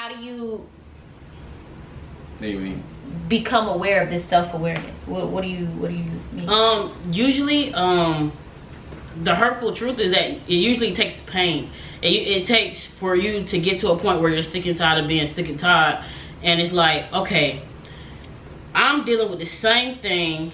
how do you What do you mean? become aware of this self-awareness? What do you mean? Usually, the hurtful truth is that it usually takes pain. It takes for you to get to a point where you're sick and tired of being sick and tired, and it's like, okay, I'm dealing with the same thing,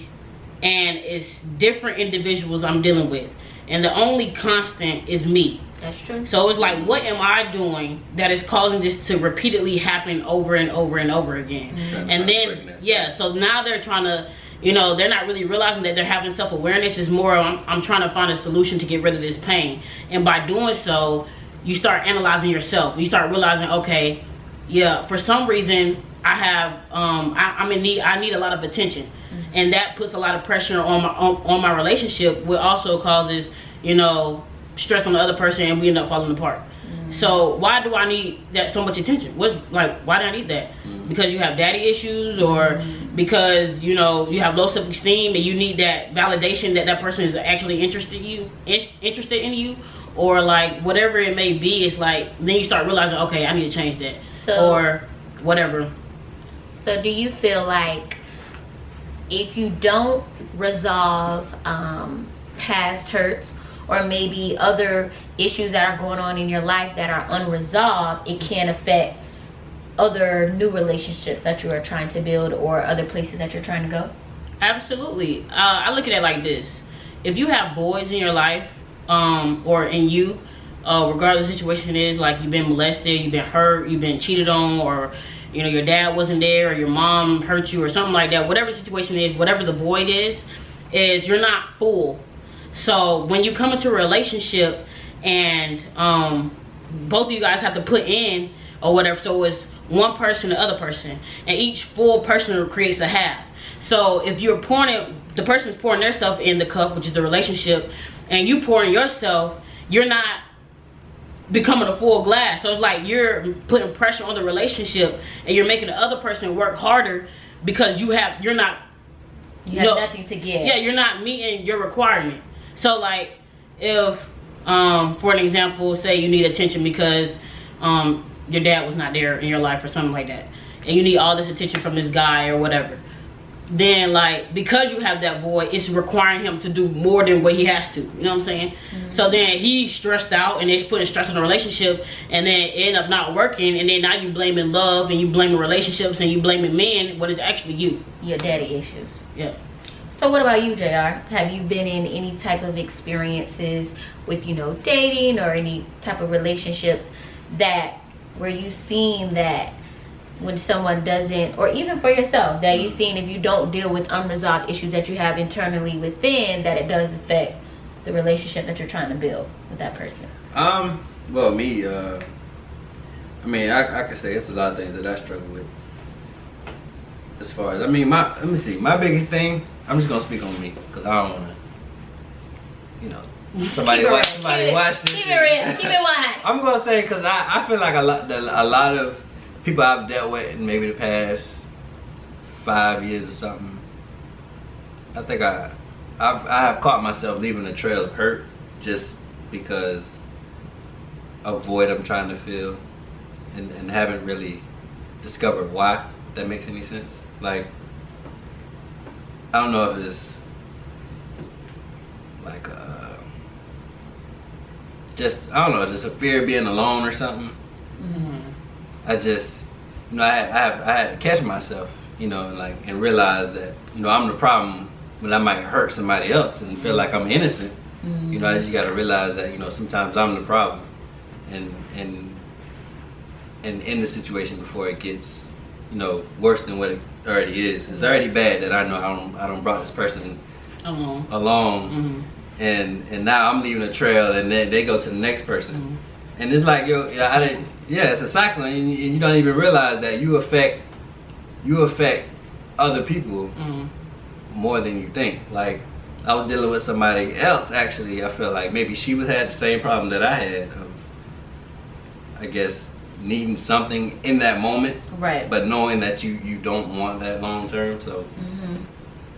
and it's different individuals I'm dealing with, and the only constant is me. That's true. So it's like, what am I doing that is causing this to repeatedly happen over and over and over again? And then, yeah, so now they're trying to, you know, they're not really realizing that they're having self-awareness. It's more, I'm trying to find a solution to get rid of this pain. And by doing so, you start analyzing yourself. You start realizing, okay, yeah, for some reason, I have, I'm in need, I need a lot of attention. And that puts a lot of pressure on my relationship, which also causes, you know, stress on the other person, and we end up falling apart. So why do I need that so much attention? What's like, why do I need that? Because you have daddy issues, or because, you know, you have low self-esteem and you need that validation that that person is actually interested in you, or like whatever it may be. It's like, then you start realizing, okay, I need to change that, or whatever. So do you feel like if you don't resolve past hurts, or maybe other issues that are going on in your life that are unresolved, it can affect other new relationships that you are trying to build, or other places that you're trying to go? Absolutely. I look at it like this: if you have voids in your life, or in you, regardless of the situation is, like you've been molested, you've been hurt, you've been cheated on, or you know your dad wasn't there, or your mom hurt you, or something like that, whatever the situation is, whatever the void is you're not full. So when you come into a relationship and both of you guys have to put in or whatever, so it's one person, the other person, and each full person creates a half. So if you're pouring, the person's pouring themselves in the cup, which is the relationship, and you pouring yourself, you're not becoming a full glass. So it's like you're putting pressure on the relationship, and you're making the other person work harder because you have nothing to give. Yeah, you're not meeting your requirement. So like, if for an example, say you need attention because your dad was not there in your life or something like that, and you need all this attention from this guy or whatever, then like, because you have that void, it's requiring him to do more than what he has to, you know what I'm saying? So then he's stressed out, and it's putting stress on the relationship, and then it end up not working, and then now you blaming love, and you blaming relationships, and you blaming men when it's actually you. Your daddy issues. Yeah. So what about you, JR? Have you been in any type of experiences with, you know, dating or any type of relationships that where you seen that when someone doesn't, or even for yourself, that you seen if you don't deal with unresolved issues that you have internally within, that it does affect the relationship that you're trying to build with that person? Well, me, I mean, I could say it's a lot of things that I struggle with. As far as, I mean, let me see, my biggest thing, I'm just gonna speak on me, because I don't wanna, you know, somebody watch this. Keep it real, keep it 100. I'm gonna say, because I feel like a lot of people I've dealt with in maybe the past 5 years or something, I think I have caught myself leaving a trail of hurt just because of void I'm trying to fill, and haven't really discovered why, if that makes any sense. Like, I don't know if it's like just, I don't know, just a fear of being alone or something. I just, you know, I had to catch myself, you know, and realize that, you know, I'm the problem when I might hurt somebody else and feel like I'm innocent. You know, I just gotta realize that, you know, sometimes I'm the problem, and in the situation before it gets, you know, worse than what it already is. It's already bad that I know I don't brought this person along, and now I'm leaving a trail, and then they go to the next person, and it's like, yo, it's a cycle, and you don't even realize that you affect other people more than you think. Like, I was dealing with somebody else, actually. I feel like maybe she had the same problem that I had of, I guess, needing something in that moment, right? But knowing that you don't want that long term. So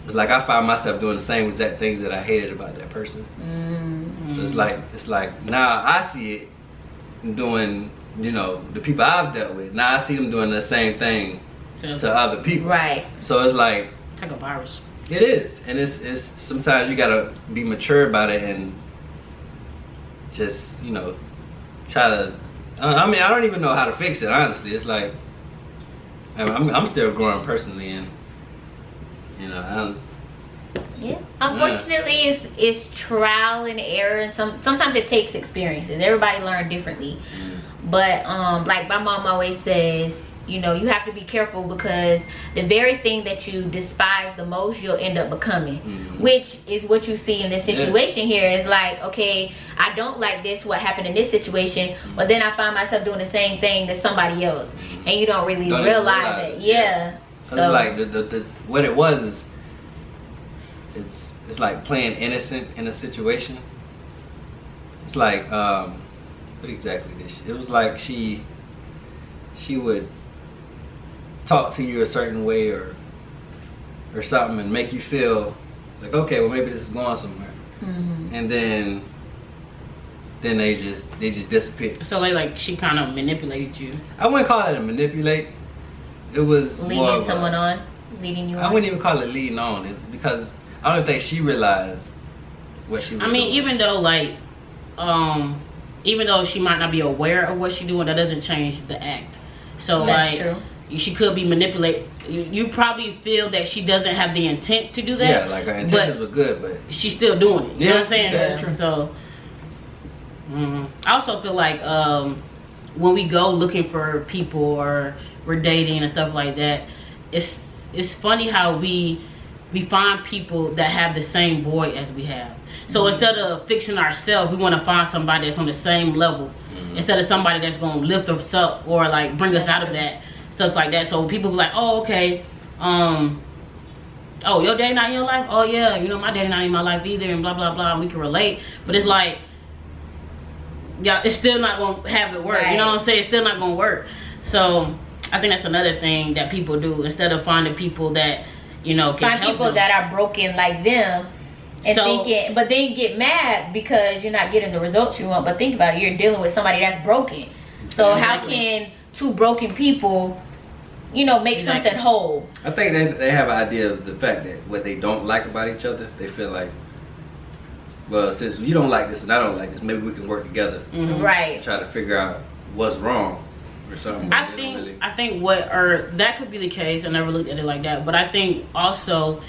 it's like I found myself doing the same exact things that I hated about that person. So it's like now I see it doing you know, the people I've dealt with. Now I see them doing the same thing to other people. Right. So it's like a virus. It is, and it's sometimes you gotta be mature about it and just, you know, try to. I mean, I don't even know how to fix it. Honestly, it's like I'm still growing personally, and you know, unfortunately, it's trial and error, and sometimes it takes experiences. Everybody learn differently, but like my mom always says, you know, you have to be careful because the very thing that you despise the most, you'll end up becoming, which is what you see in this situation here. Is like, okay, I don't like this, what happened in this situation, but then I find myself doing the same thing to somebody else, and you don't really realize it. Yeah. So it's like the what it was is it's like playing innocent in a situation. It's like what exactly this? It was like she would talk to you a certain way or something and make you feel like, okay, well maybe this is going somewhere, and then they just disappear. So like she kind of manipulated you. I wouldn't call it a manipulate. It was leading someone on, leading you on. I wouldn't even call it leading on, because I don't think she realized what she was doing. even though like even though she might not be aware of what she's doing, that doesn't change the act. So that's like true. She could be manipulated. You probably feel that she doesn't have the intent to do that. Yeah, like her intentions were good, but she's still doing it. You know what I'm saying? That's true. So I also feel like when we go looking for people or we're dating and stuff like that, it's funny how we find people that have the same void as we have. So instead of fixing ourselves, we want to find somebody that's on the same level, instead of somebody that's going to lift us up or like bring us out of that, stuff like that. So people be like, oh, okay, oh, your daddy not in your life? Oh yeah, you know, my daddy not in my life either, and blah blah blah, and we can relate. But it's like, yeah, it's still not gonna have it work. Right. You know what I'm saying? It's still not gonna work. So I think that's another thing that people do, instead of finding people that, you know, can find help people them. that are broken like them, and thinking, but then get mad because you're not getting the results you want. But think about it, you're dealing with somebody that's broken. So how can two broken people, you know, make something whole? I think they have an idea of the fact that what they don't like about each other, they feel like, well, since you don't like this and I don't like this, maybe we can work together, right? Try to figure out what's wrong or something. I think that could be the case. I never looked at it like that, but I think also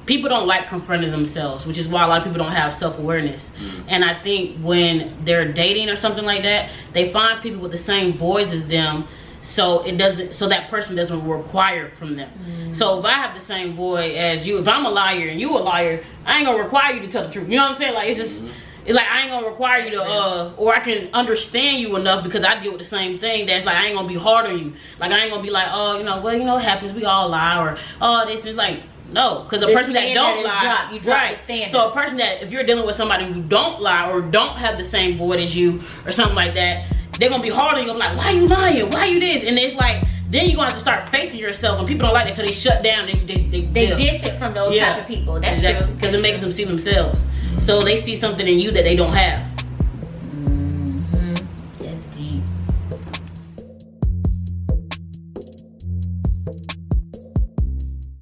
people don't like confronting themselves, which is why a lot of people don't have self-awareness. And I think when they're dating or something like that, they find people with the same voice as them, so that person doesn't require from them. So if I have the same voice as you, if I'm a liar and you a liar, I ain't gonna require you to tell the truth. You know what I'm saying? Like, it's just it's like I ain't gonna require you to or I can understand you enough because I deal with the same thing, that's like I ain't gonna be hard on you. Like I ain't gonna be like, oh, you know, well, you know what happens, we all lie, or oh, this is like, no, because a person that don't lie, you drop the standard. So a person that, if you're dealing with somebody who don't lie or don't have the same void as you or something like that, they're gonna be hard on you. I'm like, why you lying? Why you this? And it's like, then you're gonna have to start facing yourself, and people don't like that, so they shut down. They distant from those type of people. That's true. Because it makes them see themselves. So they see something in you that they don't have.